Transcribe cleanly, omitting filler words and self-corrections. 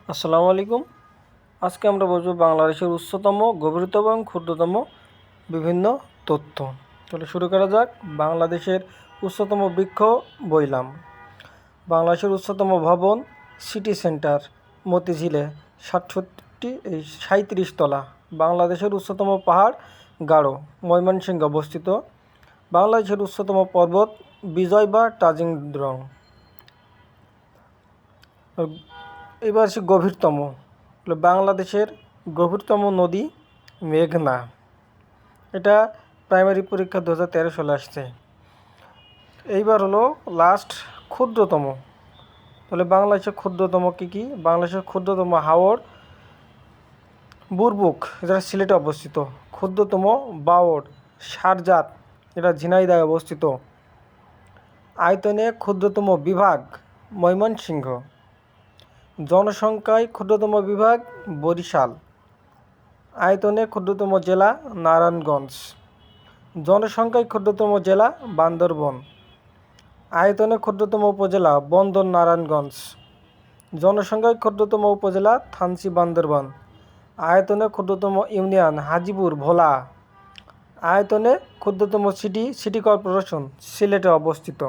আসসালামু আলাইকুম। আজকে আমরা বলবো বাংলাদেশের উচ্চতম, গভীরতম এবং ক্ষুদ্রতম বিভিন্ন তথ্য। তাহলে শুরু করা যাক। বাংলাদেশের উচ্চতম বৃক্ষ বইলাম। বাংলাদেশের উচ্চতম ভবন সিটি সেন্টার মতিঝিলে 37 তলা। বাংলাদেশের উচ্চতম পাহাড় গারো, ময়মনসিংহে অবস্থিত। বাংলাদেশের উচ্চতম পর্বত বিজয় বা টাজিংডং। এবার আসি গভীরতম। বাংলাদেশের গভীরতম নদী মেঘনা। এটা প্রাইমারি পরীক্ষা 2013 সালে আসছে। এইবার হলো লাস্ট ক্ষুদ্রতম। তাহলে বাংলাদেশের ক্ষুদ্রতম কী? বাংলাদেশের ক্ষুদ্রতম হাওর বুরবুক, যেটা সিলেটে অবস্থিত। ক্ষুদ্রতম বাওড় সারজাত, এটা ঝিনাইদহে অবস্থিত। আয়তনে ক্ষুদ্রতম বিভাগ ময়মনসিংহ। জনসংখ্যায় ক্ষুদ্রতম বিভাগ বরিশাল। আয়তনে ক্ষুদ্রতম জেলা নারায়ণগঞ্জ। জনসংখ্যায় ক্ষুদ্রতম জেলা বান্দরবন। আয়তনে ক্ষুদ্রতম উপজেলা বন্দর নারায়ণগঞ্জ। জনসংখ্যায় ক্ষুদ্রতম উপজেলা থানচি বান্দরবান। আয়তনে ক্ষুদ্রতম ইউনিয়ন হাজিপুর ভোলা। আয়তনে ক্ষুদ্রতম সিটি কর্পোরেশন সিলেটে অবস্থিত।